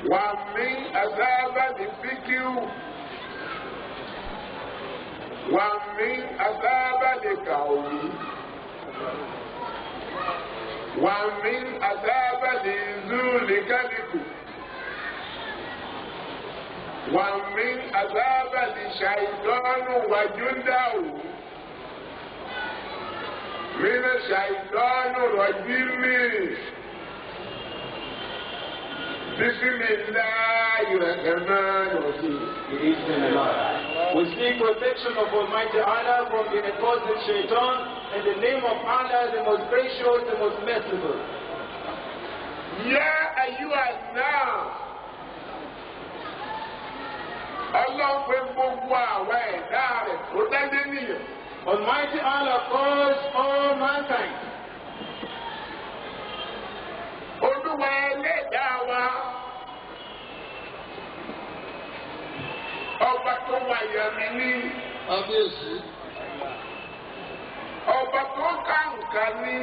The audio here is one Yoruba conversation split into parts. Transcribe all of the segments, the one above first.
ومن أذاب الفكر ومن أذاب القول ومن أذاب النزول كذب ومن أذاب الشيطان وجنده من الشيطان الرجيم بسم الله الرحمن الرحيم. We seek protection of Almighty Allah from the opposite shaitan in the name of Allah, the most gracious, the most merciful. يا أيها الناس Allah fẹ́ gbogbo àwa ẹ̀dá rẹ̀ tó dájú nìyẹn. Almighty Allah calls all mankind. Olúwa ẹlẹ́dàá wa ọba tó wà yẹmi ní. Kábíyèsí. Ọba tó kàǹkà ní.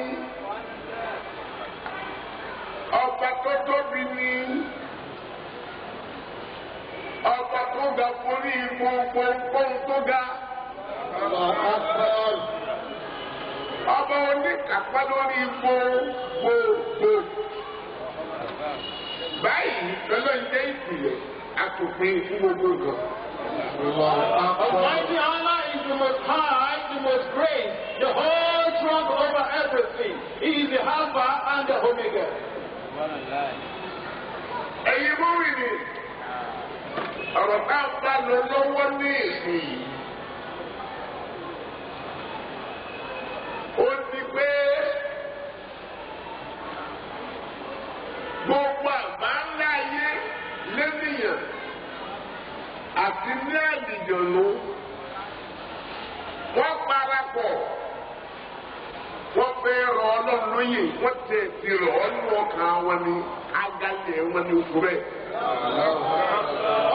Ọba tó tóbi ní. Ọba tó ga forí gbogbo ohun tó ga. Ọba oníkàpá lórí gbogbo. Báyìí lọ́lọ́ ń jẹ́ ìpìlẹ̀ àtòpin fún gbogbo nǹkan. Almighty Allah is the most high, the most great, the whole trump over everything. He is the Alpha and the Omega. Ẹ̀yin mú mi ni ọ̀rọ̀ tá a bá lọ lọ́wọ́ ní ìsìn. Ó ti pé gbogbo àbá ńlá ayé lẹ́nìyàn àti ní àdìjọ̀nù wọ́n parapọ̀ wọ́n fẹ́ rọ Ọlọ́run lóyè wọ́n tẹ̀ ti rọ̀ ọ́ nínú ọkàn wọn ni agalẹ̀ wọn ni òkú rẹ̀.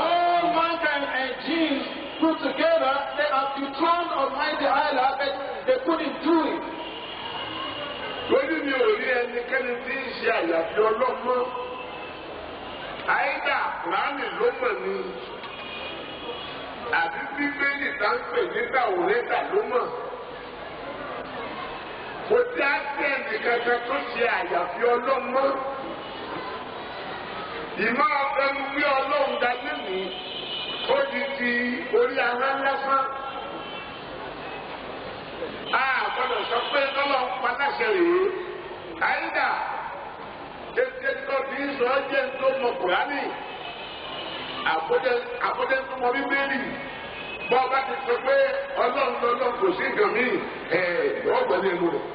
All mankind and genes put together, they have dethroned Almighty Allah, but they couldn't do it. Lójú mi ò rí ẹnikẹ́ni tí ń ṣe àyàfi ọlọ́mọ. Àìdá Kùránì ló mọ̀ ni. Àbí Bíbélì tá ń pè nígbà òrẹ́dà ló mọ̀. Kò tí á sí ẹnìkankan tó ṣe àyàfi ọlọ́mọ. Ìmọ̀ ọ̀fẹ́nu wí Ọlọ́run dájú mi. Ó ti orí ara lásán. Gbọ́dọ̀ sọ pé tọ́lọ̀ ń pa láṣẹ rèé. Àyídà ètò tó fi ń sọ jẹ́ tó mọ Kùránì. Àbọ̀dé tó mọ Bíbélì. Bọ́ ọba ti sọ pé Ọlọ́run kò sí nǹkan mí. Ọgbẹ́ni ẹnu rẹ̀.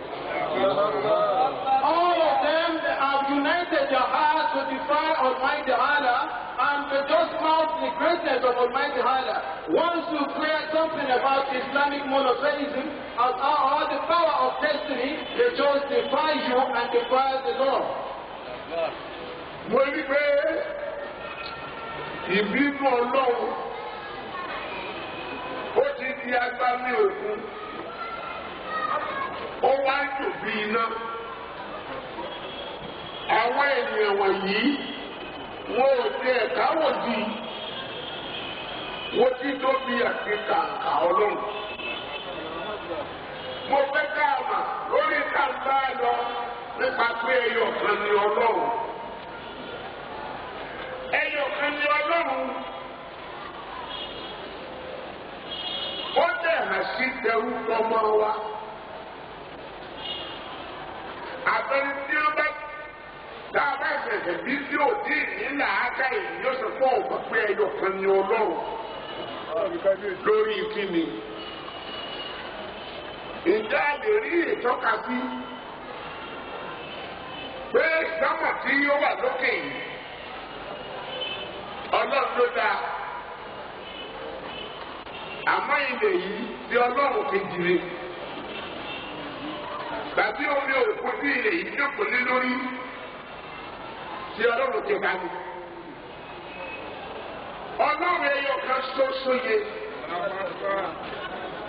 All of them have united their hearts to defy Almighty Allah and to just mount the greatness of Almighty Allah. Once you create something about Islamic monotheism or the power of destiny, they just defy you and defy the law. Mo rí pé ìbínú Ọlọ́run ó ti di agbámi òkun. Ó wá ń jò bí iná. Àwọn ènìyàn wọ̀nyí wọn ò ti ẹ̀ka wòdì. Wọ́n ti tóbi àti kàǹkà Ọlọ́run. Mo fẹ́ ká mà lórí kàǹkà lọ nípa pé ẹyọ kan ni Ọlọ́run. Ẹyọ kan ni Ọlọ́run. Ó dẹ̀ hàn sí tẹrú ọmọ wa. Àbẹ̀rẹ̀ tí ó bá tá a bá ṣẹ̀ṣẹ̀ bí tí ò dín nílà áká yìí yóò sọ fún ọ̀pọ̀ pé ẹyọ kan ni Ọlọ́run lórí kíni. Ǹjẹ́ a lè rí ìtọ́ka sí pé sámà tí ó wà lókè yìí Ọlọ́run ló dáa àmọ́ ilẹ̀ yìí tí Ọlọ́run kejì rẹ̀. Tàbí omi òkú tí ilẹ̀ yìí jókòó lé lórí tí Ọlọ́run ti ká ní. Ọlọ́run ẹyọ kan ṣoṣo yẹ.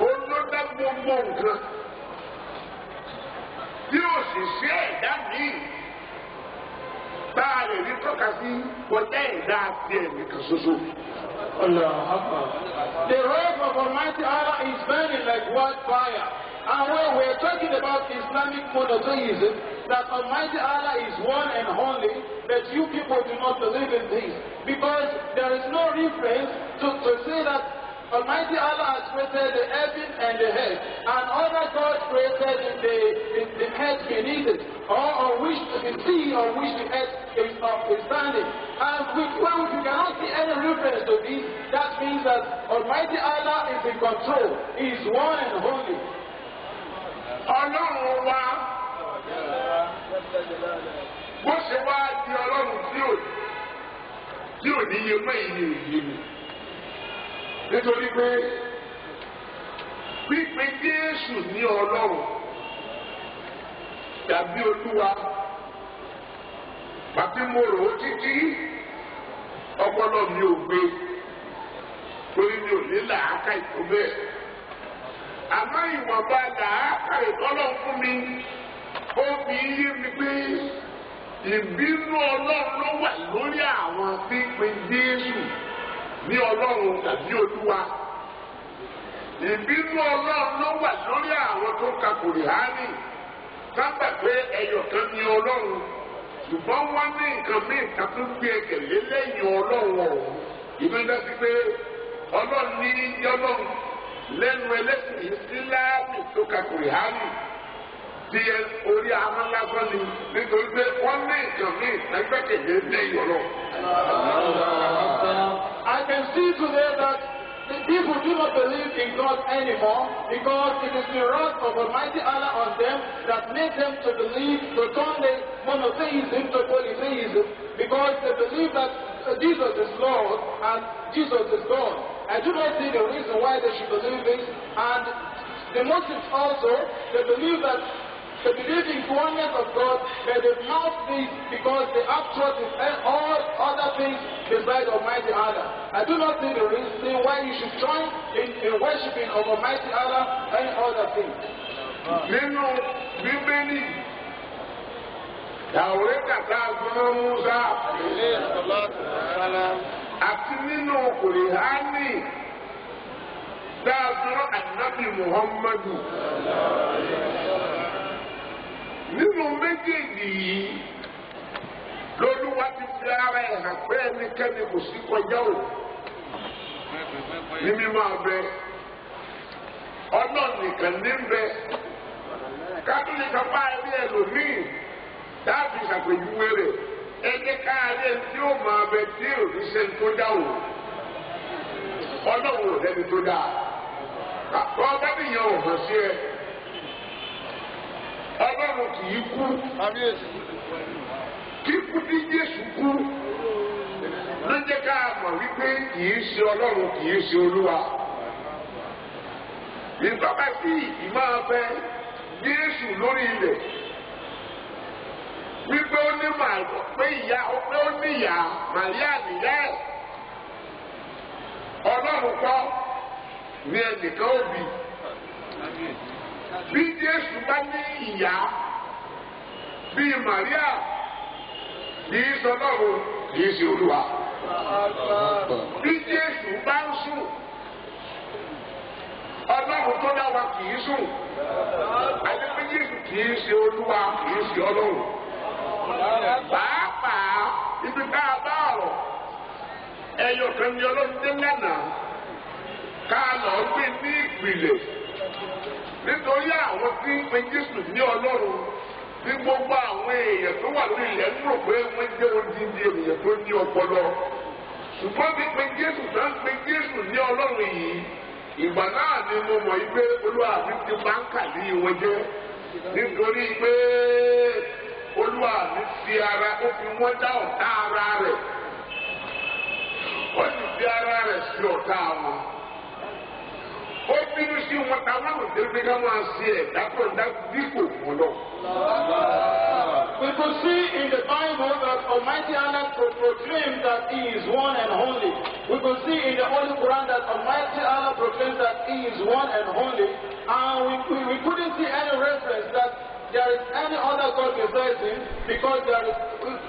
Olódá gbogbo nǹkan. Bí òṣìṣẹ́ ẹ̀dá míì tá a lè rí tọ́ka sí kọjá ẹ̀dá àti ẹ̀mí kan ṣoṣo. The wrath of Almighty Allah is burning like wildfire. And when we are talking about Islamic monotheism, that Almighty Allah is one and only, that you people do not believe in this. Because there is no reference to say that Almighty Allah has created the heaven and the earth, and other gods created the earth beneath it, or on which the sea on which the earth is standing. And when we cannot see any reference to this, that means that Almighty Allah is in control. He is one and only. Ọlọ́run wa bó ṣe wá di Ọlọ́run tí ò ní yé mọ́ ìyè òye mi. Nítorí pé pípe Jésù ní Ọlọ́run tàbí Olúwa pàtí mo rò ó títí ọpọlọ mi ò gbé torí mi ò ní làákà ìtó bẹ́ẹ̀. Àmọ́ ìwọ̀nba làákà ìtọ́lọ̀ fún mi ó fi yé mi pé ìbínú Ọlọ́run ló wà lórí àwọn pípe Jésù ní Ọlọ́run tàbí Olúwa. Ìbínú Ọlọ́run ló wà lórí àwọn tó ka Kùránì sábà pé ẹyọ̀kan ní Ọlọ́run, ṣùgbọ́n wọ́n ní nǹkan míì kan tó gbé ẹgẹ̀lé lẹ́yìn Ọlọ́run ọ̀hún. Ìgbẹ́dá sí pé Ọlọ́run ní Ọlọ́run lẹ́nu ẹlẹ́sìn Ìsìláàmù tó ka Kùránì tí orí ahọ́n lásán ni, nítorí pé wọ́n ní nǹkan míì lágbẹ́kẹ̀lé lẹ́yìn Ọlọ́run. I can see today that the people do not believe in God anymore because it is the wrath of Almighty Allah on them that made them to believe, to turn the monotheism to polytheism, because they believe that Jesus is Lord and Jesus is God. I do not see the reason why they should believe this. And the Muslims also, they believe that they believe in the oneness of God, but they not this because they have trust in all other things besides Almighty Allah. I do not see the reason why you should join in worshiping of Almighty Allah and other things. Nínú Bíbélì, Tàórátà tá a gbọ́n Músá, àti nínú Kùránì tá a gbọ́n Ànábì Muhammadu. Nínú méjèèjì yìí lÓlúwa ti fi ara ẹ̀ hàn pé ẹnikẹ́ni kò sí kọjá o ní mímọ́ abẹ Ọlọ́run nìkan ní bẹ kátólíkà bá ẹrí ẹlòmíì dáàbì ṣàpèjúwe rẹ̀ ẹni káàárẹ̀ tí ó máa bẹ tí òní ṣe tó dá o Ọlọ́run ò lẹ́ni tó dá ọba nìyẹn ò hàn sí ẹ. Ọlọ́run kì í kú. Kíkú tí Jésù kú ló jẹ́ ká mọ̀ wípé kì í ṣe Ọlọ́run kì í ṣe Olúwa. Ìbábá sí ìmáa fẹ́ Jésù lórí ilẹ̀. Wípé ó ní màá pé ìyá pé ó ní ìyá Màríà nìyá ẹ̀. Ọlọ́run kọ́ ní ẹnìkan òbí. Bí Jésù bá ní ìyá bíi Màríà kìí sọ Ọlọ́run kìí ṣe Olúwa. Bí Jésù bá ń sùn Ọlọ́run tó dá wa kìí sùn. Àti pé Jésù kìí ṣe Olúwa kìí ṣe Ọlọ́run. Pàápàá ibi tá a bá ọ̀rọ̀ ẹyọ̀kan ni Ọlọ́run dé lánàá ká lọ gbé ní ìpìlẹ̀. Nítorí àwọn tí ń pe Jésù ní Ọlọ́run tí gbogbo àwọn èèyàn tó wà lórí ilẹ̀ ń rò pé wọ́n jẹ́ odindi ènìyàn tó ní ọpọlọ. Ṣùgbọ́n bí pe Jésù tó ń pe Jésù ní Ọlọ́run yìí, ìgbà náà ni mo mọ̀ pé Olúwa mi ti máa ń kàlí wọn jẹ́. Nítorí pé Olúwa mi fi ara ó fi wọ́n dá ọ̀tá ara rẹ̀. Ó sì fi ara rẹ̀ sí ọ̀tá wọn. Ó bínú sí wọn táwọn òṣèré ká máa ṣe ẹ̀dá tó ń dá dípò fún lọ. We could see in the Bible that Almighty Allah proclaimed that He is one and only. We could see in the Holy Quran that Almighty Allah proclaims that He is one and only. And we couldn't see any reference that there is any other God besides him, because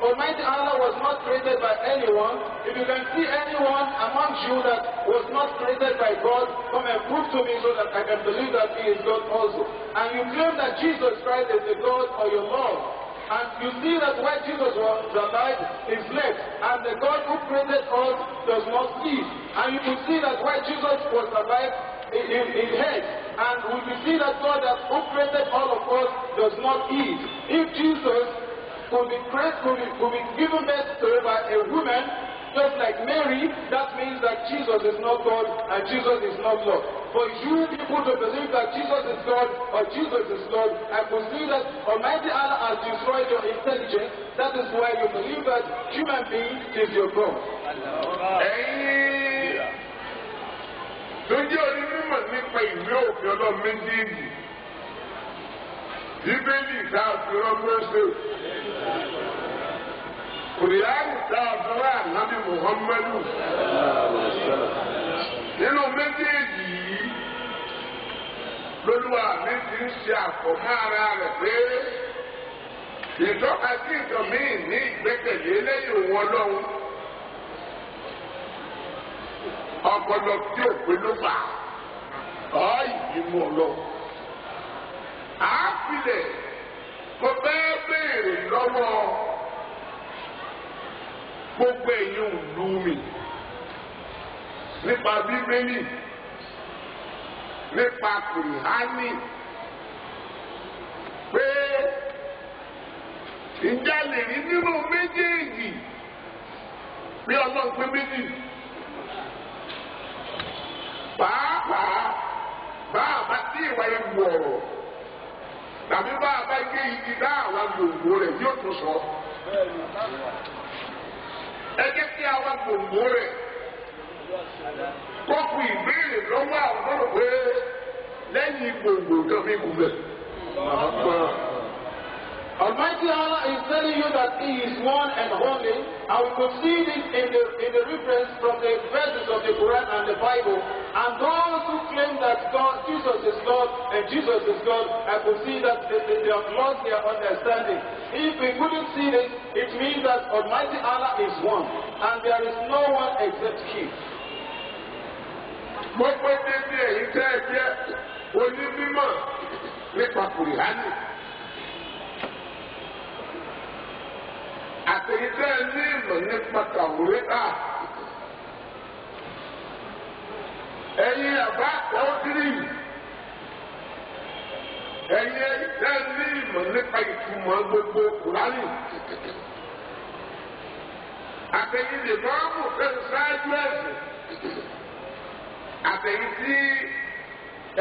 Almighty Allah was not created by anyone. If you can see anyone amongst you that was not created by God, come and prove to me so that I can believe that he is God also. And you claim that Jesus Christ is the God or your Lord. And you see that when Jesus was alive, he slept, and the God who created us does not sleep. And you can see that when Jesus was alive, he ate. And we can see that God who created all of us does not eat. If Jesus could be given birth to by a woman, just like Mary, that means that Jesus is not God and Jesus is not Lord. For you people to believe that Jesus is God or Jesus is Lord, I could see that Almighty Allah has destroyed your intelligence. That is why you believe that human being is your God. Lójú onímọ̀ nípa ìwé òfin ọlọ́run méjèèjì, Bíbélì tá a fi rán Mósè, Kùránì tá a fi rán Ànábì Mùhámmádù. Nínú méjèèjì yìí, lÓlúwa mi ti ń ṣe àfọ̀mọ́ ara rẹ̀ pé ìtọ́ka sí nǹkan míì ní ìgbẹ́kẹ̀lé lẹ́yìn òun ọlọ́run. Ọpọlọ tí ò pé ló fà á ìbínú ọlọ́run. Àápilẹ̀ mo bẹ́ẹ̀ béèrè lọ́wọ́ gbogbo èèyàn ìlú mi nípa Bíbélì, nípa Kùránì, pé ìjà lè rí nínú méjèèjì bí ọlọ́run pé méjì. Pàápàá bá a bá tí ìwà yẹn wọ̀rọ̀ tàbí bá a bá gé igi dá àwọn gbòǹgbò rẹ̀ yóò tún sọ. Ẹ jẹ́ kí àwọn gbòǹgbò rẹ̀ kọ́kù ìbéèrè lọ́wọ́ àwọn ọ̀rọ̀ pé lẹ́yìn gbòǹgbò kan mi kù bẹ̀. Almighty Allah is telling you that He is one and only, and we could see this in the reference from the verses of the Quran and the Bible. And those who claim that Jesus is God and Jesus is God, I could see that they have lost their understanding. If we couldn't see this, it means that Almighty Allah is one, and there is no one except Him. Gbogbo dédé èyí tẹ́ ẹ jẹ́ onímọ̀ nípa Kùránì. Àtẹ̀yìntẹ́ ní ìmọ̀ nípa Tàwórátà. Ẹ̀yin àbá àtẹ̀wọ́dírì. Ẹ̀yin tẹ́ ní ìmọ̀ nípa ìtumọ̀ gbogbo Kùránì. Àtẹ̀yìn lè máa mú fẹ́ ṣáájú ẹ̀sìn. Àtẹ̀yìn tí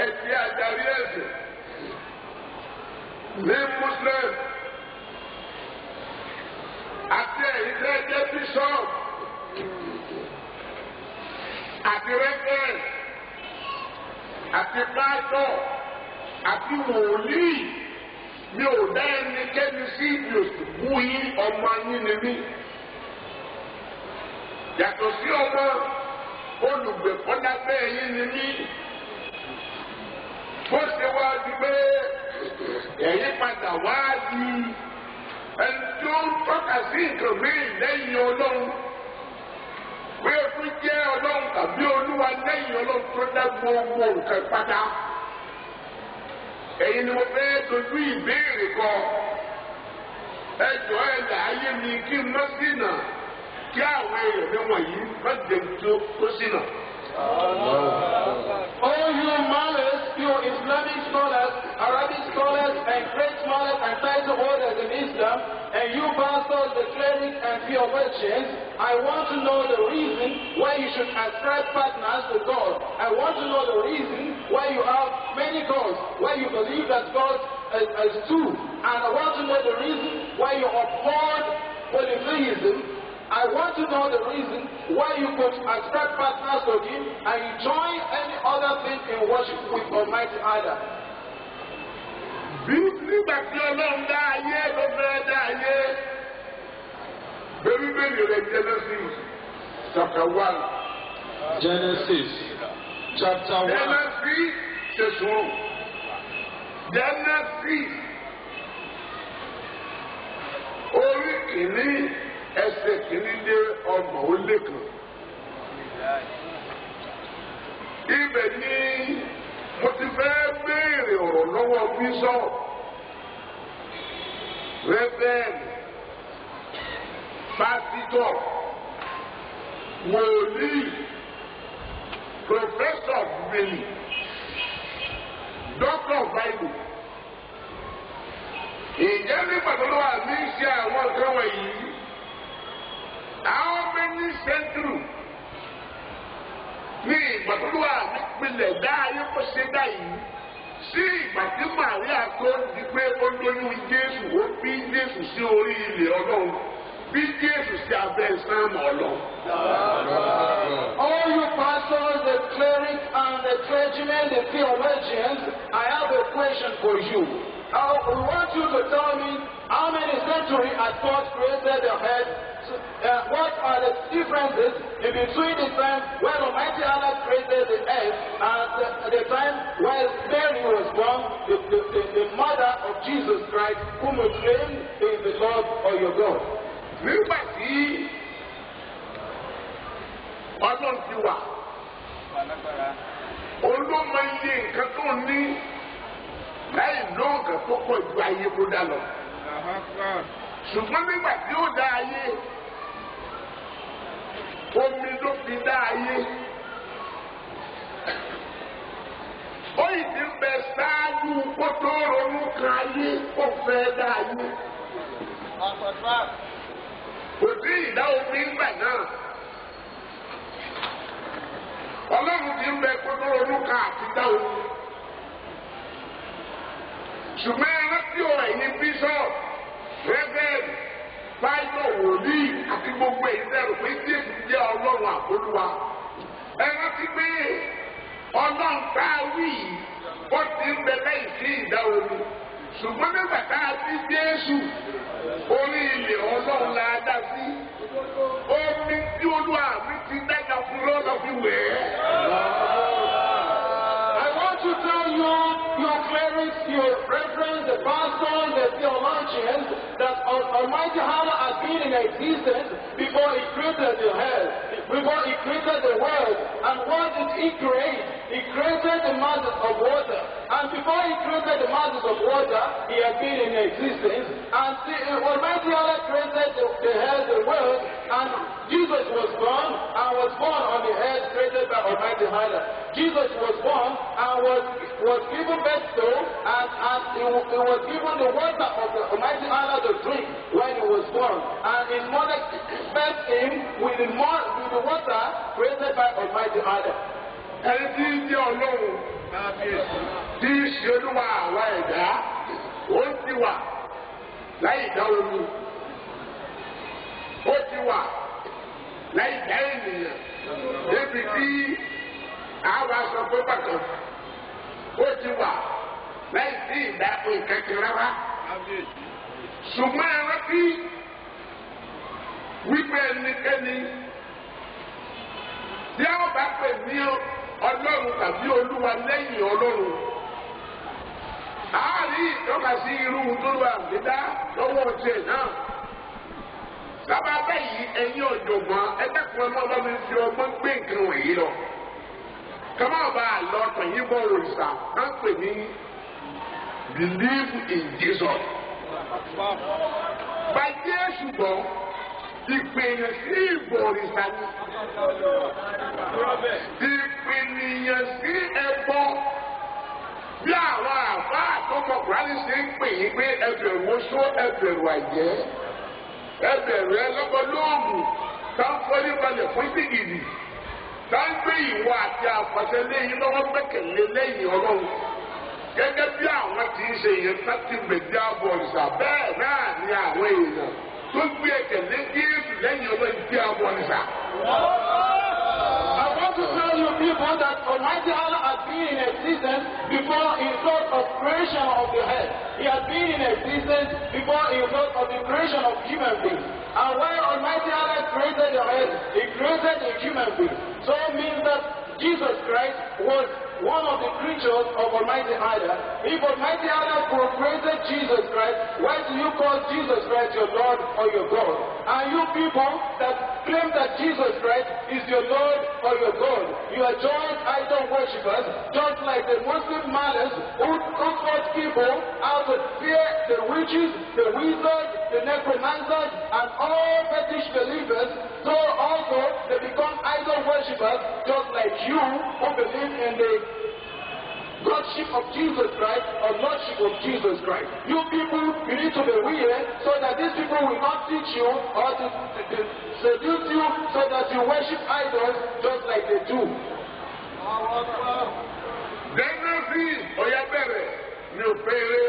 ẹ̀sìn àjàrí ẹ̀sìn ní Muslim. Àti ẹ̀yin tẹ́ jẹ́ bíṣọ́ọ̀bù àti rẹ́fẹ̀rẹ̀ àti pásítọ̀ àti wòlíì, mi ò dá ẹnikẹ́ni sí ibi òsìkú yín, ọmọ yín ni mí. Yàtọ̀ sí ọmọ olùgbèkọ́dábẹ́ yín ni mí. Bó ṣe wá di pé ẹ̀yin padà wá di ẹni tí ó ń tọ́ka sí nǹkan míì lẹ́yìn Ọlọ́run, pé o tún jẹ́ Ọlọ́run tàbí Olúwa lẹ́yìn Ọlọ́run tó dá gbogbo nǹkan pátá. Ẹ̀yin ni mo fẹ́ dojú ìbéèrè kọ. Ẹ jọ̀ọ́ ẹ là ayé mi kí n má ṣìnà, kí àwọn èèyàn mi wọ̀nyí má jẹun tó ṣìnà. All you Malays, you Islamic scholars, Arabic scholars, and great scholars and title holders in Islam, and you pastors, the clerics and theologians, I want to know the reason why you should ascribe partners to God. I want to know the reason why you have many gods, why you believe that God is two, and I want to know the reason why you uphold polytheism. I want to know the reason why you could ascribe partners to Him and you join any other thing in worship with Almighty Allah. Nígbà tí Ọlọ́run dá ayé ló fẹ́ dá ayé, bẹ́ẹ̀ bẹ́ẹ̀ rẹ̀ Genesis chapter 1. Genesis chapter 1. Genesis ṣe sùúrù. Genesis orí kìíní ẹsẹ̀ kìíní dé 30. Ibẹ̀ ni mo ti fẹ́ béèrè ọ̀rọ̀ lọ́wọ́ bíṣọ̀ rẹ́bẹ̀ẹ́nì pásítọ̀ wòlíì pòfẹ́sọ̀ bíbélì dọ́kítọ̀ báìbù. Ìjẹ́ nígbà tó wà ní iṣẹ́ àwọn nǹkan wọ̀nyí, how many centuries ní ìgbà tó wà nípìnlẹ̀ dá ayé kó ṣe dá yìí sí ìgbà tí Màríà tó di pé ó lóyún Jésù, ó bí Jésù sí orí ilẹ̀ Ọlọ́run, bí Jésù sí abẹ́ sáàmù Ọlọ́run. All you pastors, the clerics, and the clergymen, the theologians, I have a question for you. We want you to tell me how many centuries has God created the head. What are the differences in between the time when Almighty Allah created the earth and the time when Mary was born, the mother of Jesus Christ, whom we claim is the Lord or your God? Nígbà tí Ọlọ́run ti wà, olómọ iye nǹkan tó ní láì lọ nǹkan tó pọ̀ ju ayé kó dá lọ. Ṣùgbọ́n nígbà tí ó dá ayé, omi ló fi dá ayé. Ó yìí ti ń bẹ ṣáájú kó tó ronú kan ayé kó fẹ́ dá ayé. Kò sí ìdá omi ńgbà náà. Ọlọ́run ti ń bẹ kó tó ronú kan àti dá omi. Ṣùgbọ́n ẹ rántí o ẹ̀yin bíṣọ̀pù, rẹ́bẹ̀rì, pásítọ̀, wòlíì àti gbogbo èyí dẹ̀rù pé Jésù jẹ́ Ọlọ́run àbólúwa. Ẹ rántí pé Ọlọ́run tá a wí ó ti ń bẹ lẹ́yìn sí ìdá omi. Ṣùgbọ́n nígbà tá a bí Jésù, orí ilẹ̀ Ọlọ́run la dá sí. Omi tí Olúwa mi ti dájà fún lọ́dọ̀ fi wẹ̀ ẹ́. To tell you, your clerics, your reverends, the pastors, the theologians, that Almighty Allah has been in existence before He created the earth, before He created the world. And what did He create? He created the masses of water. And before He created the masses of water, He had been in existence. And Almighty Allah created the earth, the world, and Jesus was born on the earth created by Almighty Allah. Jesus was born and was given birth to, and he was given the water of the Almighty Allah to drink when he was born. And his mother fed him with the water created by Almighty Allah. Ẹni tí ń jẹ́ Ọlọ́run tí í ṣe Olúwa àwa ẹ̀dá, ó ti wà láì dá omi, ó ti wà láì dá ènìyàn, débi tí àwa sọ pé bàtàn, ó ti wà láì sí ìdá nǹkan rárá. Ṣùgbọ́n ẹ rántí wípé ẹnikẹ́ni tí a bá pè ní Ọlọ́run tàbí Olúwa lẹ́yìn Ọlọ́run, a rí ìtọ́ka sí irú tó lọ àgbédá lọ́wọ́ tiẹ̀ náà. Sábà báyìí ẹ̀yin ọ̀jọ̀gbọ́n ẹ̀dẹ́kun ọmọ Ọlọ́run fi ọgbọ́n gbé nǹkan wọ̀nyí lọ. Kama ọba àlọ́ tọ̀yìn bọ̀ òrìṣà á pè ní believe in Jesus. Bàjẹ́ ṣùgbọ́n ìpènyàn sí ìbò òrìṣà ni. Ìpènìyàn sí ẹbọ bí àwọn àbá àtọkọkùnrin ṣe ń pè yín pé ẹbẹ̀rù oṣó ẹbẹ̀rù àjẹ́ ẹbẹ̀rù ẹlọ́gbọ́lóògùn táǹfọ́lé balẹ̀ fún ìdígìdì. Dáńgbé ìwọ àti àpàṣẹ lẹ́yìn lọ́wọ́ gbẹ́kẹ̀lé lẹ́yìn Ọlọ́run. Gẹ́gẹ́ bí àwọn tí ń ṣe ìyẹn sáti gbèdé àbọ̀ òrìṣà bẹ́ẹ̀ náà ni àwọn èèyàn tó gbé ẹ̀kẹ̀lé Jésù lẹ́yìn Ọlọ́run gbé àbọ̀ òrìṣà. I want to tell you people that Almighty Allah has been in existence before He thought of creation of the earth. He has been in existence before He thought of the creation of human beings. And when Almighty Allah created the earth, He created a human being. So it means that Jesus Christ was one of the creatures of Almighty Allah. If Almighty Allah procreated Jesus Christ, why do you call Jesus Christ your Lord or your God? And you people that claim that Jesus Christ is your Lord or your God, you are just idol worshippers, just like the Muslim mothers who comfort people out of fear, the witches, the wizards, the necromancers, and all fetish believers. So also they become idol worshippers, just like you who believe in the Godship of Jesus Christ or Lordship of Jesus Christ. You people, you need to be weird so that these people will not teach you or to seduce you so that you worship idols just like they do. Genesis oyabere ni opere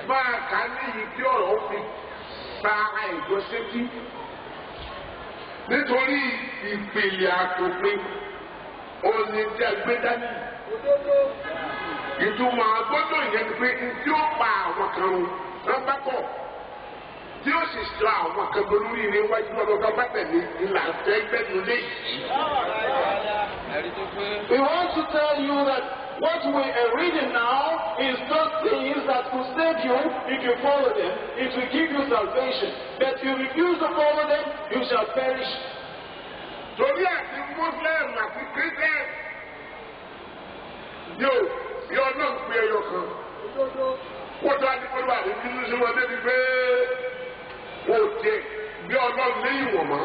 máa kà ní ìdí ọ̀rọ̀ fi sa àìgbọ́sẹ́tì nítorí ìpìlẹ̀ àtòpin òní tí a gbé dání. Ìtumọ̀ agbọ́dọ̀ yẹn pé tí ó pa àwọn kan run lọ́gbà kọ̀ tí ó sì sọ àwọn kan lórí ilé wájú ọlọ́gbà bá tẹ̀lé ìlà ẹgbẹ́nu lé. We want to tell you that what we are reading now is not things that will save you if you follow them. It will give you salvation. But if you refuse to follow them, you shall perish. Torí àti Muslim àti Christian yóò náà gbé ẹyọ kan. Wọ́n tó àti pẹ̀lú àti nínú sí wọn débi pé wọ́n ò jẹ bí Ọlọ́run léyìn wọ̀n mọ́.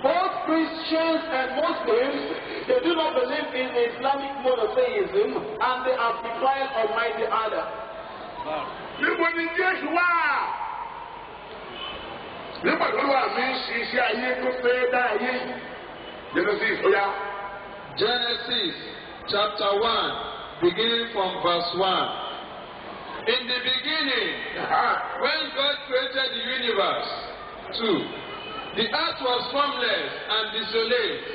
Both Christians and Muslims, they do not believe in Islamic monotheism and they have defied Almighty Allah. Níbo ni Jésù wà? Nígbà tó wà ní ṣiṣẹ́ ayé tó fẹ́ dá ayé. Genesis oya. Genesis chapter 1, beginning from verse 1. In the beginning, when God created the universe, 2. The earth was formless and desolate.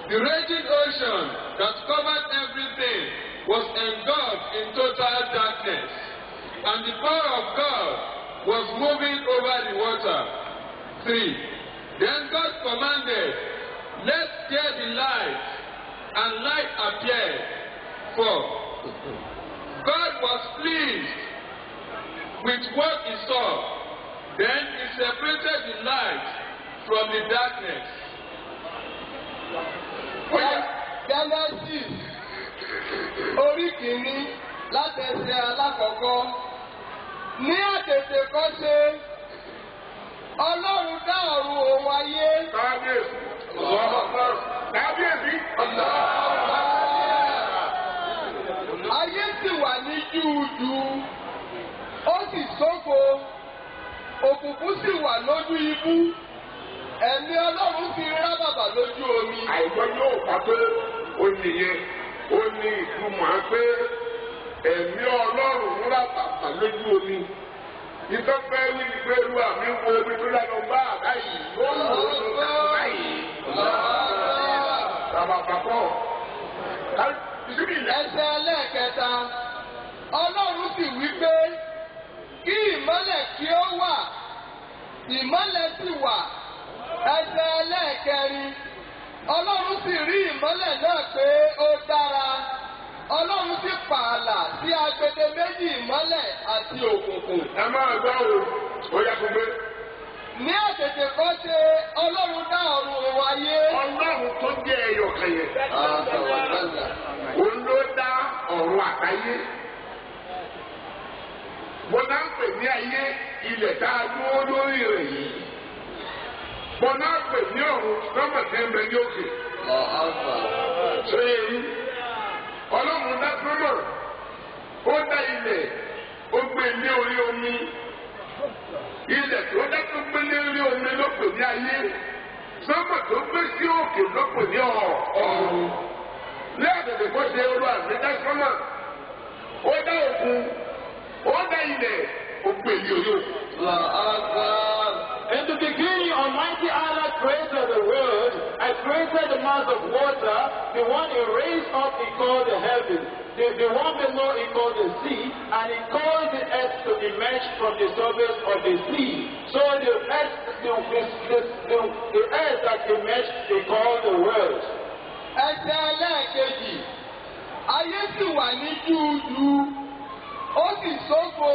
The raging ocean that covered everything was engulfed in total darkness, and the power of God was moving over the water. 3. Then God commanded, "Let there be light," and light appeared. 4. God was pleased with what he saw. Then he separated the light from the darkness. Genesis orí kìíní láti ẹsẹ̀ alákọ̀ọ́kọ́. Ní àtètèkọ́ṣe, Ọlọ́run dá ọ̀run òun ayé. Kábíyèsí. Kábíyèsí. Ayé sì wà ní júùjù, ó sì ṣófo, òkùnkùn sì wà lójú ibú. Ẹ̀mí Ọlọ́run fi rá bàbà lójú omi. Àìgbọ́ yóò fà pé ó nìyẹn, ó ní ìtumọ̀ pé ẹ̀mí Ọlọ́run rá bàbà lójú omi. Ìtọ́pẹ́ wí ni pé olúwa mi wo omi tó lánà bá àbá yìí, ó ń wò ó lọ báyìí. Bàbá bàbọ̀. Ẹsẹ̀ ẹlẹ́ẹ̀kẹta, Ọlọ́run sì wí pé kí ìmọ́lẹ̀ kí ó wà, ìmọ́lẹ̀ sì wà. Ẹsẹ̀ ẹlẹ́ẹ̀kẹrin, Ọlọ́run sì rí ìmọ́lẹ̀ náà pé ó dára. Ọlọ́run sì pààlà sí agbede méjì ìmọ́lẹ̀ àti òkùnkùn. Ẹ máa gbọ́ ó yá fún mi. Ní àtètèkọ́ṣe, Ọlọ́run dá ọ̀run òun ayé. Ọlọ́run tó jẹ́ ẹyọ kan yẹn. Òun ló dá ọ̀run àtayé. Mo náà ń pè ní ayé ilẹ̀ tá a dúró lórí rẹ̀ yìí. Mo náà pè ní ọ̀run lọ́mọ̀ tẹ́ ń bẹ ní òkè. Ṣé èyí? Ọlọ́run dá sọ́mọ̀, ó dá ilẹ̀, ó gbé ní orí omi. Ilẹ̀ tó dá tó gbé ní orí omi ló pè ní ayé. Sọ́mọ̀ tó gbé sí òkè ló pè ní ọ̀run. Ní àtẹ̀tẹ̀ kó ṣe olúwa mi dá sọ́mọ̀, ó dá òkun, ó dá ilẹ̀, ó gbé ní orí òkun. In the beginning, Almighty Allah created the world. I created the mass of water. The one he raised up, he called the heaven. The one below, he called the sea. And he caused the earth to emerge from the surface of the sea. So the earth the earth that he made, he called the world. Ẹsẹ̀ ẹlẹ́ẹ̀kejì, ayé sì wà ní júùjù, ó sì ṣófo,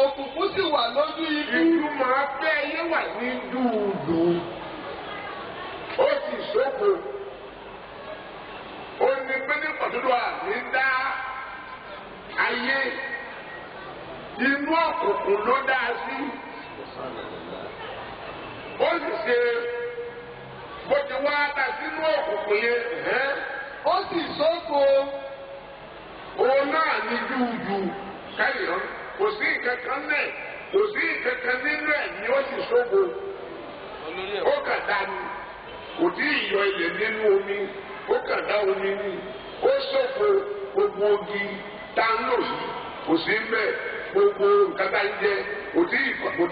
òkùnkùn sì wà lójú ibú. Ìtumọ̀ abẹ́ ayé wà ní dúdú. Ó sì ṣófo. Ó ní pé ní pàtó àmì dá ayé. Inú òkùnkùn ló dá sí. Ó sì ṣe bó ti wá dá sínú òkùnkùn yẹn. Ó sì ṣófo. Òun náà ní dúdú káyọ̀. Kò sí ìkankan náà, kò sí ìkankan nínú ẹ̀ ni ó sì ṣófo. Ó kàn dá ni, kò tí ì yọ ilẹ̀ nínú omi, ó kàn dá omi ni. Ó ṣófo gbogbo ogi tá ń lò yìí, kò sí mbẹ̀. Gbogbo nǹkan tá ń jẹ, kò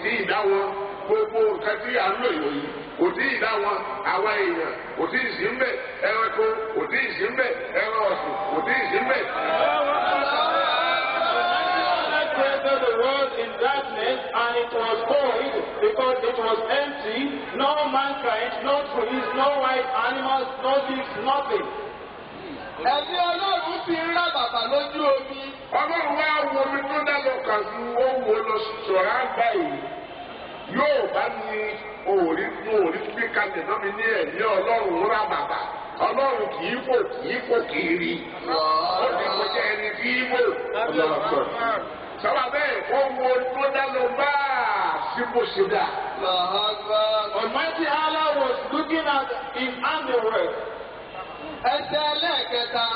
tí ì dá wọn. Gbogbo nǹkan tí à ń lò yìí, kò tí ì dá wọn. Àwa èèyàn kò tí ì sí mbẹ̀. Ẹranko kò tí ì sí mbẹ̀. Ẹran ọ̀sìn kò tí ì sí mbẹ̀. Created the world in darkness, and it was void because it was empty. No mankind, no trees, no wild animals, no beasts, nothing. Ẹ̀mí Ọlọ́run ti ń rá bàbà lójú omi. Ọlọ́run wá wo omi tó dá lọ kàn sí owó lọ sọ̀rọ̀ àgbà yìí. Yóò bá ní òòrí gbé kalẹ̀ náà mi ní ẹ̀mí Ọlọ́run rá bàbà. Ọlọ́run kì í fò kì í rí. Ó ti kọjá ẹni tí í wò. Sábà bẹ́ẹ̀ ó wo tó dá lọ bá síbò ṣe dá. Almighty Allah was looking at his handiwork. Ẹsẹ̀ ẹlẹ́ẹ̀kẹta,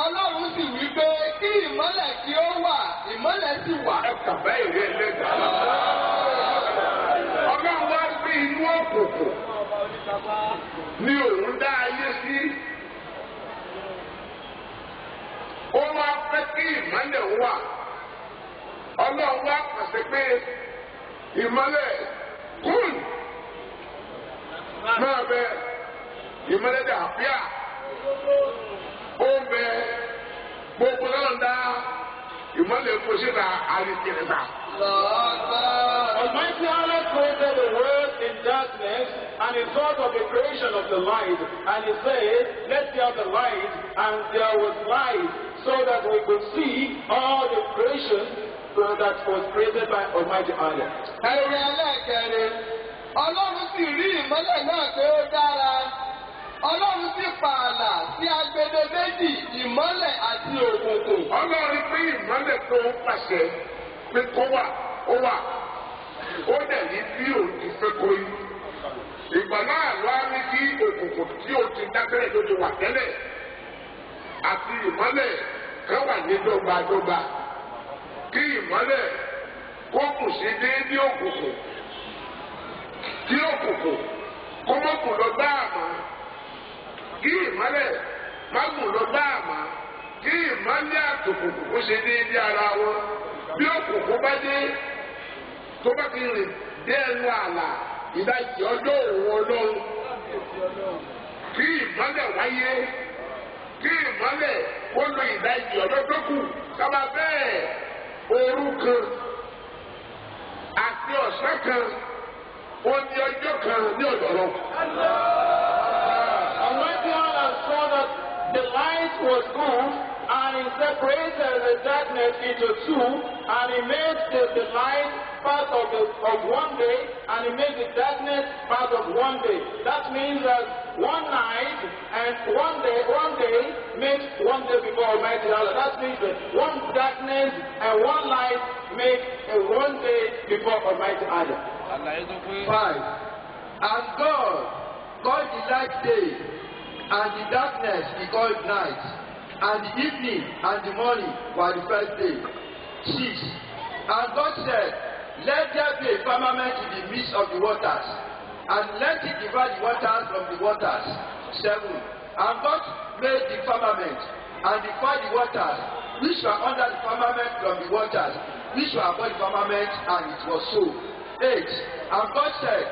Ọlọ́run sì wí pé kí ìmọ́lẹ̀ kí ó wà, ìmọ́lẹ̀ sì wà. Ẹ kàbá ìrẹ́ ẹlẹ́dàá. Ọlọ́run wá sí inú òkùnkùn ní òun dá ayé sí. Ó wá fẹ́ kí ìmọ́lẹ̀ wà. Ọlọ́run wá pàṣẹ pé ìmọ́lẹ̀ kún máa bẹ ìmọ́lẹ̀ dàbíà. Ó ń bẹ gbogbo náà dá ìmọ́lẹ̀ fòṣìlà àríkìrìsà. Almighty Allah created the world in darkness, and he thought of the creation of the light, and he said, "Let there be light," and there was light, so that we could see all the creation that was created by Almighty Allah. Ẹ̀rẹ̀ ẹlẹ́ẹ̀kẹrin, Ọlọ́run sì rí ìmọ́lẹ̀ náà pé ó dára. Ọlọ́run sì pààlà sí agbede méjì ìmọ́lẹ̀ àti òkùnkùn. Ọlọ́run pé ìmọ́lẹ̀ tó ń pàṣẹ pé kó wà, ó wà. Ó dẹ̀ ní bí òun ti fẹ́ kó yí. Ìgbà náà ló á ní kí òkùnkùn tí ó ti dábẹ́rẹ́ tó ti wà tẹ́lẹ̀ àti ìmọ́lẹ̀ kan wà ní dọ́gbadọ́gba. Kí ìmọ́lẹ̀ kó kù sí déédéé òkùnkùn. Kí òkùnkùn kó mọ́ kù lọ bá àmọ́. Kí ìmọ́lẹ̀ má kù lọ bá àmọ́. Kí ìmọ́lẹ̀ àtòkùnkùn kó ṣe déédéé ara wọn. Bí òkùnkùn bá dé tó bá ti rìn dé ẹnu àlà ìdajì ọjọ́ òun Ọlọ́run. Kí ìmọ́lẹ̀ wáyé. Kí ìmọ́lẹ̀ kó lo ìdajì ọjọ́ tó kù. Sábà bẹ́ẹ̀ òru kan àti ọ̀sán kan ó ní ọjọ́ kan ní ọ̀dọ̀ lọ. Almighty Allah saw that the light was good, and he separated the darkness into two, and he made the light part of one day, and he made the darkness part of one day. That means that one night and one day makes one day before Almighty Allah. That means that one darkness and one light make a one day before Almighty Allah. 5. And God called the light day, and the darkness he called night, and the evening and the morning were the first day. 6. And God said, "Let there be a firmament in the midst of the waters, and let it divide the waters from the waters." 7. And God made the firmament, and divided the waters which were under the firmament from the waters which were above the firmament, and it was so. 8. And God said,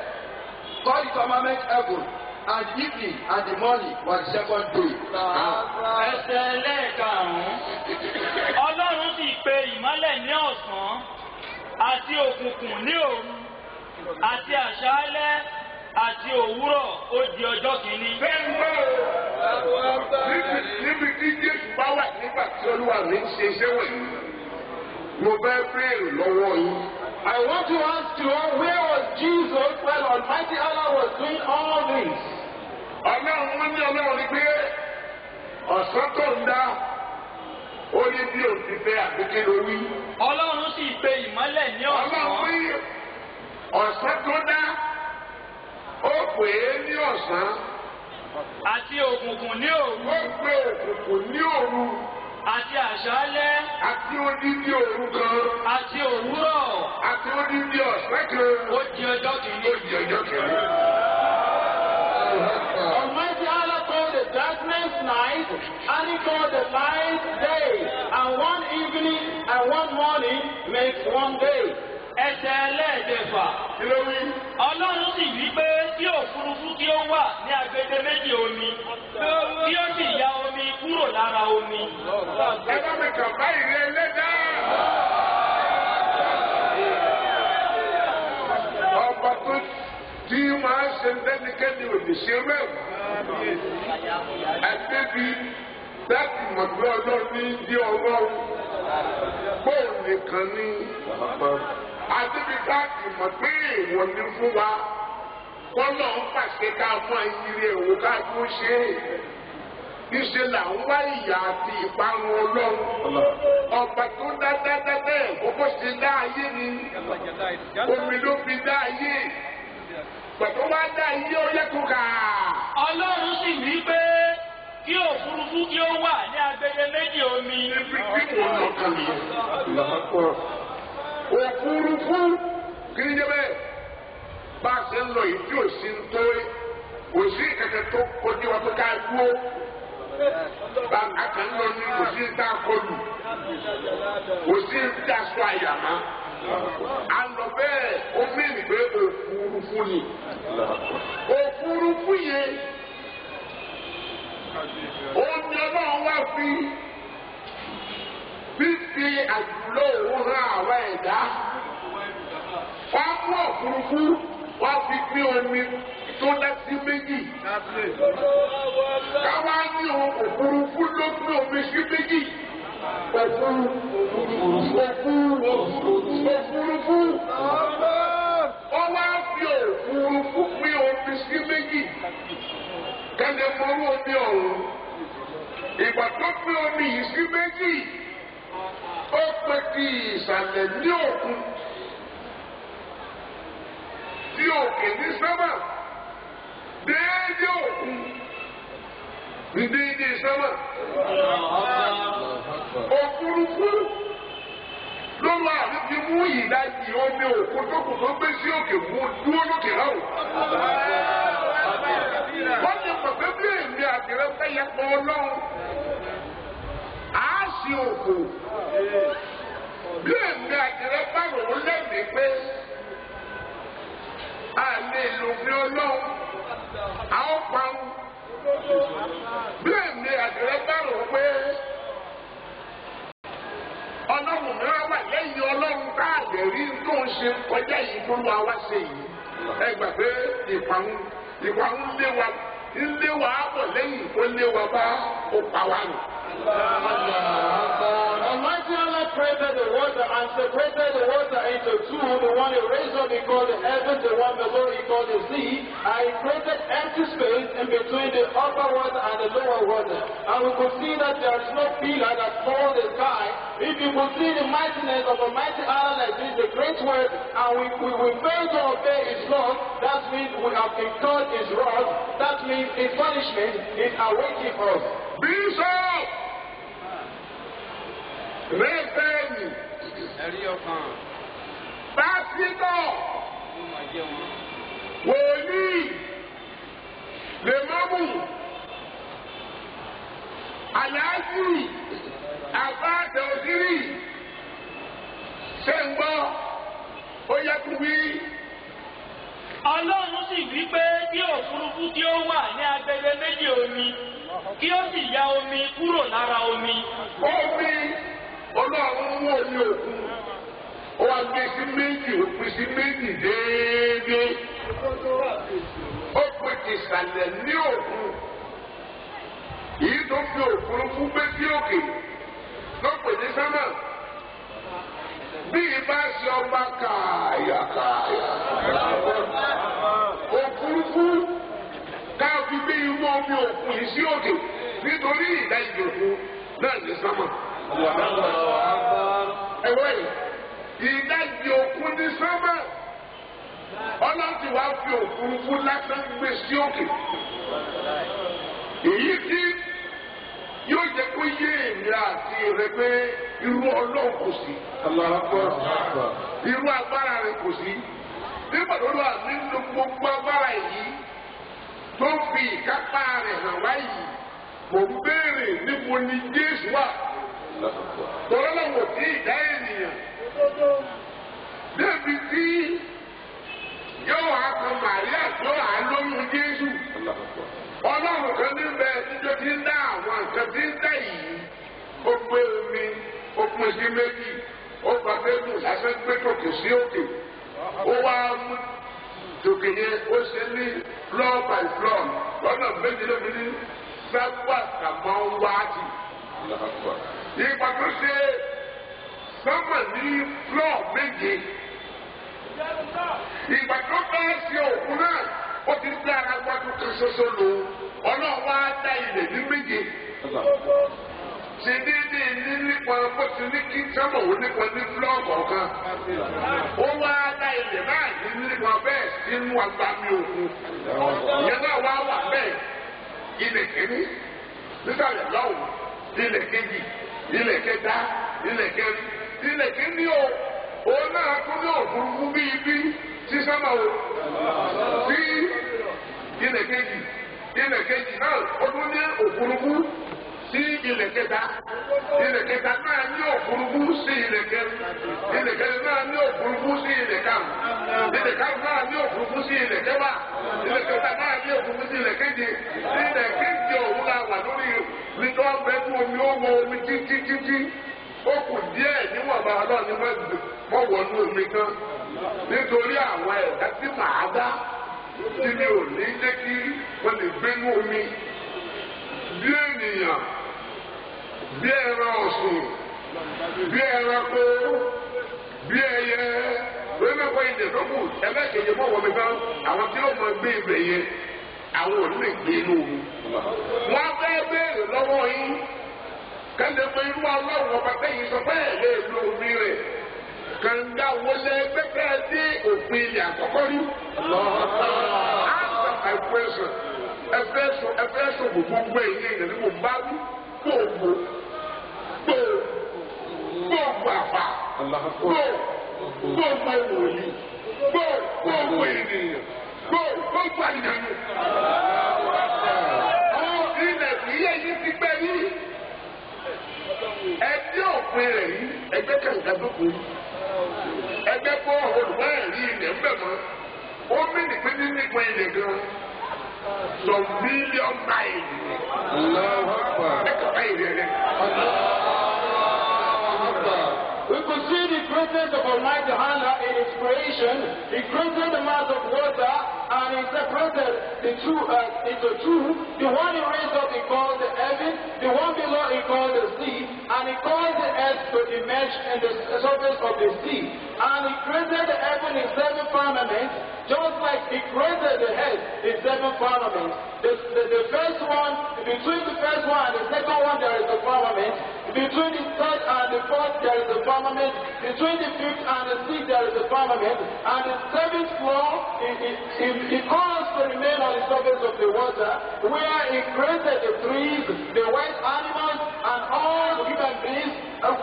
"Call the firmament heaven, and the evening and the morning were the second day." Ẹsẹ̀ ẹlẹ́ẹ̀karùn-ún. Ọlọ́run sì pe ìmọ́lẹ̀ ní ọ̀sán àti òkùnkùn ní òru. àti àṣálẹ́ àti òwúrọ̀ ó di ọjọ́ kìíní. Bẹ́ẹ̀ ń bọ̀ níbi tí Jésù bá wà nígbà tí Olúwa mi ń ṣe iṣẹ́ wọ̀nyí. Mo fẹ́ béèrè lọ́wọ́ yín. I want to ask you, where was Jesus when Almighty Allah was doing all this? Ọlọ́run wọn ní Ọlọ́run ní pé ọ̀sán tó ń dá ó ní bí òtítẹ́ àbíké lórí. Ọlọ́run sì pe ìmọ́lẹ̀ ní ọ̀sán. Ọlọ́run ní ọ̀sán tó dá ó pè é ní ọ̀sán. Àti òkùnkùn ní òru. Ó pè òkùnkùn ní òru. Àti àṣálẹ́. Àti odidi òru kan. Àti òwúrọ̀. Àti odidi ọ̀sán kan. Ó di ọjọ́ kìíní. Ó di ọjọ́ kìíní. Almighty Allah called the darkness night, and He called the light day. And one evening and one morning makes one day. Ẹsẹ̀ ẹlẹ́ẹ̀dẹ̀fà. Kí ló wí? Ọlọ́run sì wí pé kí òfurufú kí ó wà ní agbede méjì omi, kí ó sì ya omi kúrò lára omi. Ẹ bá mi kàn báyìí rẹ lẹ́dá. Ọba tó tí máa ń ṣe lẹ́nikẹ́ni òdì ṣe mẹ́rin. Àdébí láti mọ̀ pé Ọlọ́run ní di Ọlọ́run. Bóun nìkan ní. Àdébí láti mọ̀ pé èèwọ̀ ni fún wa. Kọ́lọ̀ ń pàṣẹ ká fún ayiri èwo ká tó ṣe é. Níṣẹ́ là ń wá ìyà àti ìparun Ọlọ́run. Ọba tó dá bẹ́ẹ̀ kókó ṣe dá ayé ni. Omi ló fi dá ayé. Pẹ̀lú wá dá ayé ó yẹ kó kà. Ọlọ́run sì wí pé kí òfurufú kí ó wà ní agbede méjì omi. Ibi tí mo lọ kàn yẹn. Òfurufú kí ni jẹ́ bẹ́ẹ̀? Bá a ṣe ń lọ yìí tí ò sí ń tó kò sí kẹ̀kẹ́ tó kojú wa pé ká dúró. Bá a kàn ń lọ ní kò sí ń tá a kọlù. Kò sí ń tá a sọ àyàmá. A lọ bẹ́ẹ̀ ó mìíràn pé òfurufú ni. Òfurufú yẹn omi Ọlọ́run wá fi fífi àjùlọ òun hàn àwọn ẹ̀dá. Wá mú òfurufú wá fi pín omi tó dá sí méjì. Káwá ní òfurufú ló pín omi sí méjì. Òfurufú. Ó wá fi òfurufú pín omi sí méjì. Kẹ́lẹ́ mọ́rú omi ọ̀hún. Ìgbà tó pín omi yìí sí méjì. Ó pè ti ìsàlẹ̀ ní òkun. Tí òkè ní sábà. Déédéé òkun. Ní déédéé sábà. Òfurufú ló wà níbi mú ìdajì omi òkun tó kù tó gbé sí òkè mú dúró lókè láwù. Wọ́n ti pàpẹ́ bí èmi àtìrẹ́ fẹ́ yẹ pọ̀ Ọlọ́run. À á ṣe òkò. Bí èmi àtìrẹ́ bá rò ó lẹ́mìí pé a lè lò ní Ọlọ́run. A ó parun. Bí èmi àtìrẹ́ bá rò ó pé Ọlọ́run mìíràn wà lẹ́yìn Ọlọ́run tá a lè rí tó ń ṣe kọjá yìí tó wá wá ṣe yìí. Ẹ gbà pé ìparun ilé wa bọ̀ lẹ́yìn tó lé wa bá ó pa wá nù. Almighty Allah created the water and separated the water into two. The one He raised up He called the heavens, the one below He called the sea. And He created empty space in between the upper water and the lower water. And we could see that there is no pillar that holds the sky. If you could see the mightiness of Almighty Allah like this, the great word, and we fail to obey His law, that means we have incurred His wrath. That means His punishment is awaiting us. Bishop! Rẹ́fẹ̀ẹ́nì. Ẹ̀rí ọkàn. Pásítọ̀. Wòlíì. Lèmọ́mù. Àyájú. Àbáàdà òsírì. Ṣé ń gbọ́? Ó yẹ kú wí. Ọlọ́run sì wí pé kí òfurufú kí ó wà ní agbede méjì omi, kí ó sì ya omi kúrò lára omi. Omi Ọlọ́run wò ní òkun. Ó wá gbé sí méjì, ó pín sí méjì déédéé. ó pe ìsàlẹ̀ ní òkun èyí tó fi òfurufú gbé sí òkè ló pè ní sánmà bí ibà ṣe ọba kàyàkàyà òfurufú káàfi gbé irú omi òkun yìí sí òkè nítorí ìdájì òkun náà ní sánmà. ẹ̀wọ́ yìí ìdájì òkun ní sánmà ọlọ́tí wàá fi òfurufú lásán gbé sí òkè èyí tí yóò jẹ́ kó yé èmi àti rẹ pé irú ọlọ́run kò sí irú agbára rẹ kò sí nígbà tó lọ nínú gbogbo agbára yìí tó fi ìkápá rẹ̀ hàn wáyìí mò ń béèrè níbo ni Jésù wà tọ́lọ́wọ́ tí ìdá ènìyàn débi tí yóò wá kan Màríà tó wà lóyún Jésù ọlọ́run kan níbẹ̀ níjọ́ tí ń dá àwọn nǹkan tí ń dá yìí ó gbé omi ó pín sí méjì ó gba bébù lásán gbé tòkè sí òkè ó wá mú tòkè yẹn ó ṣe ní floor by floor lọ́nà méjì lóbi ní sábà kàmọ́ wáàtì ìgbà tó ṣe sọ́mà ní floor méje ìgbà tó bá ṣe òkú náà ó ti gbé ara gbádùn kan ṣoṣo lò ọlọ́run wá dá ilẹ̀ ní méje ṣe déédéé ní nípa bó ti ní kí sábà wò nípa ní fúlọ́ọ̀gù ọ̀kan ó wá dá ilẹ̀ náà ní nípa bẹ́ẹ̀ sínú agbami òkun ìyẹn náà wá wà bẹ́ẹ̀ ilẹ̀ kìíní nísàlẹ̀ lọ́wọ́ ilẹ̀ kejì ilẹ̀ kẹta ilẹ̀ kẹrin ilẹ̀ kìíní o òun náà tún ní òfurufú bí ibi tí sábà wò sí ilẹ̀ kejì náà ó tún ní òfurufú sí ilẹ̀ kẹta náà ní òfurufú sí ilẹ̀ kẹrin náà ní òfurufú sí ilẹ̀ karùn náà ní òfurufú sí ilẹ̀ kẹfà ilẹ̀ kẹta náà ní òfurufú sí ilẹ̀ keje òun la wà lórí nítorí ọbẹ̀ fún omi ó wọ omi títí ó kù díẹ̀ níwọ̀nba ọlọ́ọ̀ni mọ̀ wọnú omi kan nítorí àwọn ẹ̀dá tí màá dá tí mi ò ní jẹ́ kí wọ́n lè gbénú omi bí ènìyàn bí ẹran ọ̀sùn bí ẹranko bí ẹyẹ lónìí ìdẹ̀dọ́kù ẹlẹ́kẹ̀yẹ mọ̀ wọ́n mi tán àwọn tí ó mọ gbé ibẹ̀ yẹn àwọn ò ní gbé inú omi. wọ́n fẹ́ béèrè lọ́wọ́ yín kẹ́lẹ́ pé irú ọlọ́run ọba tẹ́yìn sọ pé ẹ̀ lè lo omi rẹ̀ kànga wọlé gbẹgbẹ dé òpin ilẹ̀ àkọ́kọ́ rí. answer my question ẹfẹ sọ gbogbo ẹ̀yìn ìyẹn ni mo bá wí gbogbo àfà gbogbo wòlíì gbogbo ènìyàn gbogbo àyànnú. ilẹ̀ ìyẹ́ yìí ti gbẹ ní ẹdí òpin rẹ̀ yìí ẹgbẹ́ kànga tó kù ẹgbẹ́ kọ́ olùwẹ́ ẹ̀rí ilẹ̀ ń bẹ̀ mọ́ ó mí nìpín ní nípa ilẹ̀ gan some million miles ẹ̀ka báyìí rẹ̀ rẹ̀. We could see the greatness of Almighty Allah in His creation. He created the mass of water and He separated the two into two. The one He raised up He called the heaven, the one below He called the sea, and He caused the earth to emerge in the surface of the sea. And He created the heaven in 7 firmaments, just like He created the earth in 7 firmaments. The first one, between the first one and the second one there is a firmament. Between the third and the fourth there is a firmament. Between the fifth and the sixth there is a firmament. And the 7th floor, it caused to remain on the surface of the water, where He created the trees, the wild animals, and all human beings,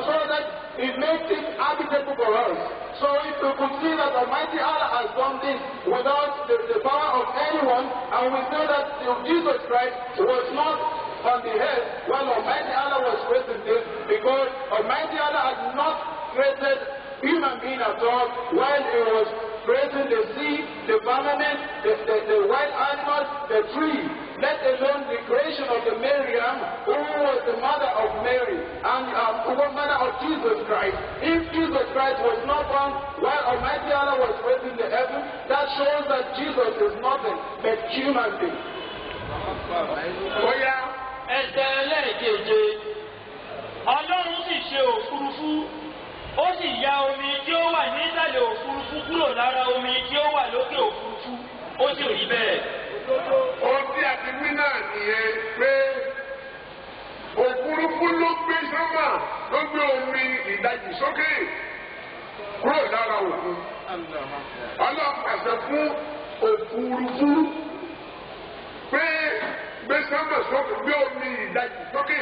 so that it makes it habitable for us. So if we could see that Almighty Allah has done this without the power of anyone, and we say that Jesus Christ was not on the earth when Almighty Allah was creating this, because Almighty Allah had not created human being at all when He was creating the sea, the firmament, the wild animals, the tree, let alone the creation of the Miriam, who was the mother of Mary and the mother of Jesus Christ. If Jesus Christ was not born while Almighty Allah was raising the heaven, that shows that Jesus is nothing but human being. Bóyá ẹsẹ̀ ẹlẹ́ẹ̀keje ọlọ́run sì ṣe òfurufú ó sì ya omi tí ó wà nísàlẹ̀ òfurufú kúrò lára omi tí ó wà lókè òfurufú ó sì rí bẹ́ẹ̀. ohun tí a ti wí náà nìyẹn pé òfurufú ló gbé sánmà ló gbé omi ìdajì sókè kúrò lára òkun. Ọlọ́run pàṣẹ fún òfurufú pé gbé sánmà sókè gbé omi ìdajì sókè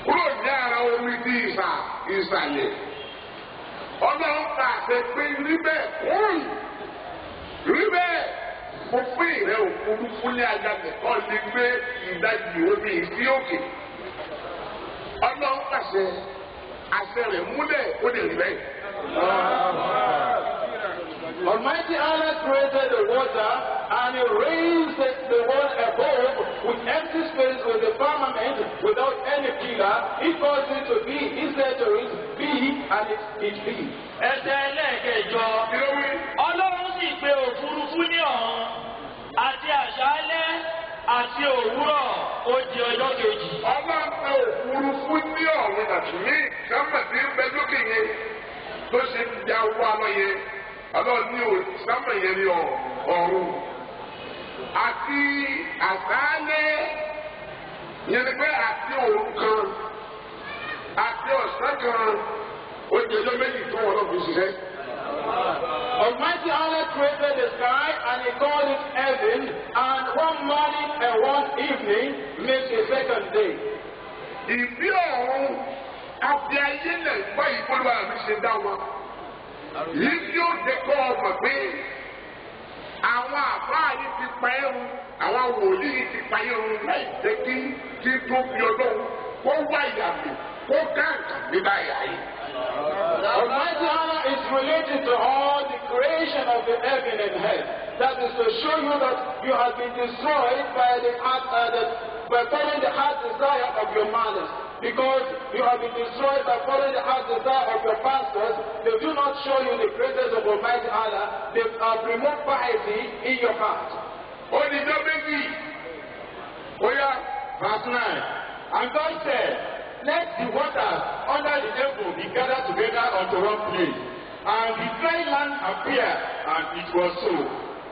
kúrò ní ara omi di ìsàlẹ̀. Ọlọ́run pàṣẹ pé rí bẹ́ẹ̀ kúrò rí bẹ́ẹ̀ mo fún ìrẹ́ òfurufú ní agbábẹ̀ kọ́ lè gbé ìdajì omi sí òkè. Ọlọ́run pàṣẹ àṣẹ rẹ̀ múlẹ̀ ó lè rí bẹ́ẹ̀. Almighty Allah created the water and He raised the world above with empty space with the firmament without any pillar. He caused it to be. He said to it, be, and it be. ẹsẹ̀ ẹlẹ́ẹ̀kẹjọ ọlọ́run sì gbé òfurufú ní ọ̀run àti àṣálẹ́ àti òwúrọ̀ ó di ọjọ́ kejì. Ọlọ́run pé òfurufú ní ọ̀run àti ní sámà tí ń bẹ lókè yẹn tó ṣe ń ja wá lọ yẹn. Ọlọ́run ní sámà yẹn ní ọ̀run àti àṣálẹ́ yẹn ni pé àti òru kan àti ọ̀sán kan ó di ọjọ́ méjì tó wọ́n lọ fi ṣiṣẹ́. Almighty Allah created the sky and He called it heaven, and one morning and one evening makes a second day. Ìbí ọ̀run àti ayé náà gbọ́ ìpolówó àmì ṣe dá wọn. Yìí tí ó dẹ́kọ̀ ọmọ pé àwọn àbáà yìí ti pa ẹrù, àwọn wòlíì yìí ti pa ẹrù láì jẹ́ kí tó fi ọlọ́run kó wá ìyàgbé kó káàkà nígbà yà yìí. Almighty Allah is related to all the creation of the heaven and earth. That is to show you that you have been destroyed by following the heart desire of your mothers. Because you have been destroyed by following the heart desire of your pastors, they do not show you the presence of Almighty Allah. They promote piety in your heart. Onídọ́ méjì, bóyá verse 9. And God said, let the waters under the heaven be gathered together unto one place. And the dry land appeared, and it was so.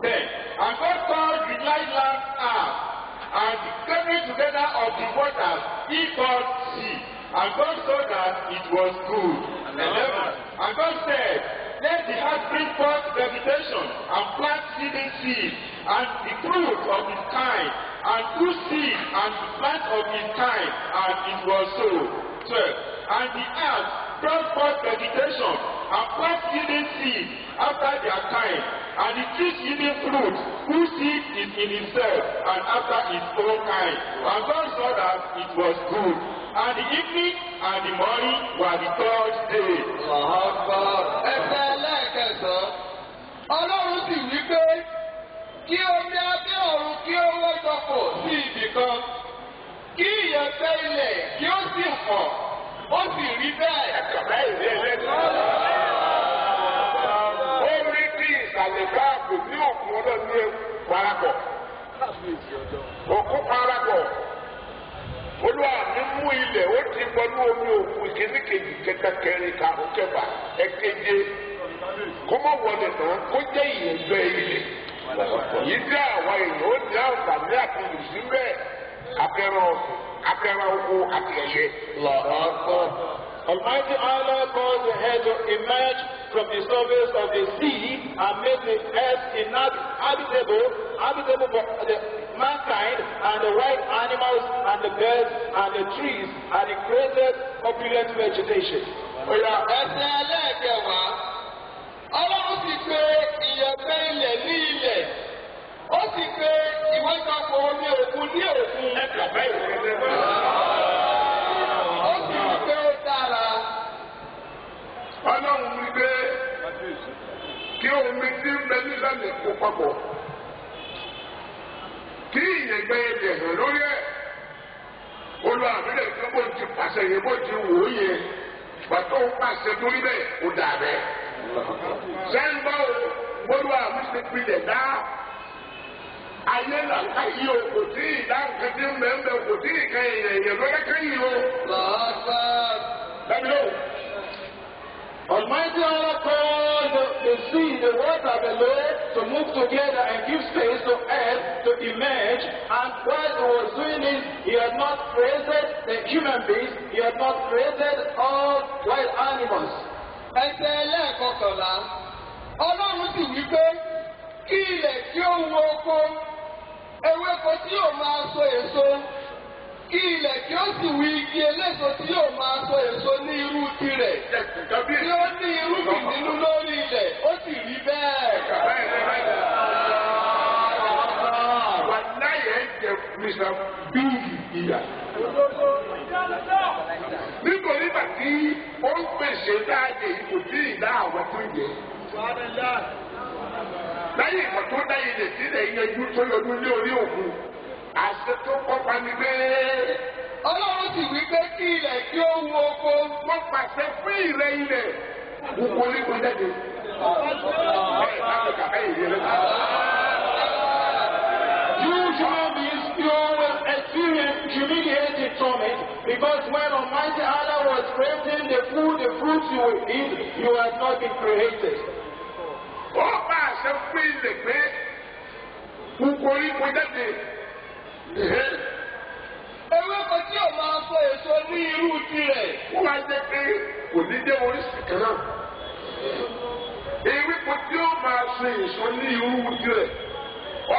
Then, and God called the dry land earth, and the gathering together of the waters He called sea. And God saw that it was good. 11. And God said, let the earth bring forth vegetation, and plant seeding seed, and the fruit of its kind, and fruit seed, and the plant of its kind, and it was so. 12. And the earth brought forth vegetation, and plant yielding seed after their kind, and the trees yielding fruit, whose seed is in itself, and after its own kind. And God saw that it was good. And the evening and the morning were the third day. Ẹsẹ̀ ẹlẹ́ẹ̀kẹsàn-án, Ọlọ́run sì wí pé kí omi abẹ́ ọ̀run kí ó wọ́jọpọ̀ sí ibì kan, kí ìyẹ̀fẹ́ ilẹ̀ kí ó sì hàn, ó sì rí bẹ́ẹ̀. Ẹ̀kọ̀bá ìwé ẹlẹ́gbẹ̀ẹ́. Ó rí bí ìsàlẹ̀ káàbò ní òkun ọlọ́run ní parapọ̀. Òkú parapọ̀. Olúwa mi mú ilẹ̀ ó ti gbọ́nú omi òkun ìkíní kejì kẹta kẹrin karùn-ún kẹfà ẹ̀keje. Kó má wọlé tán kó jẹ́ ìyẹ̀fẹ́ ilẹ̀. Yìí tí àwa èèyàn ó ní àǹfààní àti ìlùsí bẹ́ẹ̀ akẹ́rọ̀ oko àti ẹ̀yẹ. Almighty Allah caused the head to emerge from the surface of the sea and made the earth habitable for the mankind and the wild animals and the birds and the trees, and He created opulent vegetation. Ẹsẹ̀ ẹlẹ́ẹ̀kẹwàá, Ọlọ́run sì pè ìyẹ̀fẹ́ ilẹ̀ ní ilẹ̀, ó sì pè ìwọ́jọpọ̀ omi òkun ní òkun. Ẹ̀kọ̀bá ìwé ẹlẹ́gbẹ̀ẹ́. Ó sì rí pé ó dára. Ọlọ́run wí pé kí omi tí ń bẹ nísàlẹ̀ kó papọ̀. Kí ìyẹ̀gbẹ́ ilẹ̀ hàn lórí ẹ̀. Olúwa àbílẹ̀ tó bó ti pàṣẹ yẹn bó ti wò ó yẹn pàtó pàṣẹ torí bẹ́ẹ̀ ó dà bẹ́ẹ̀. Sẹ́yìn báwo Olúwa àbílẹ̀ pilẹ̀ dá ayé làlá yìí o kò tí ì dá nǹkan tí ń bẹ̀ ń bẹ̀ kò tí ì kan èèyàn lọ́dẹ́ kẹ́yìn o. Lẹ́mi ló. Almighty Allah called the sea, the water below, to move together and give space to earth to emerge. And while he was doing this, he had not created the human beings, he had not created all wild animals. Ẹsẹ̀ ẹlẹ́ẹ̀kọkànlá, Ọlọ́run sì wí pé kí ilẹ̀ kí ó wu oko, ewéko tí yóò máa so èso, kí ilẹ̀ kí ó sì wu igi eléso tí yóò máa so èso ní irú tirẹ̀. Tí ó ní irúgbìn nínú lórí ilẹ̀, ó sì rí bẹ́ẹ̀. Wàláyé jẹ Mr. Bíìlì ìyá. Nítorí bàtí ó ń pèsè dáadé kò tí ì dá àwọn tó yẹ. Lẹ́yìn ìgbà tó dá ilẹ̀ sílẹ̀ ìyẹjú tó yọdún ní orí òkun, àṣẹ tó kọ́pa ni bẹ́ẹ̀. Ọlọ́run sì wí pé kí ilẹ̀ kí ó wu oko. Wọ́n pàṣẹ fún ìrẹ́ ilẹ̀. Gbogbo onígbò jáde. Bẹ́ẹ̀ láti kàkà ìrẹ́ You human beings, you will experience humiliating torment because when Almighty Allah was creating the food, the fruits you will eat, you had not been created. Ó bá àṣẹ fún ilẹ̀ pé gbogbo onígbò jáde. Ewéko tí yóò máa so èso ní irú tirẹ̀. Ó wá jẹ́ pé kò ní dé oríṣi kan náà. Ewéko tí ó máa so èso ní irú tirẹ̀.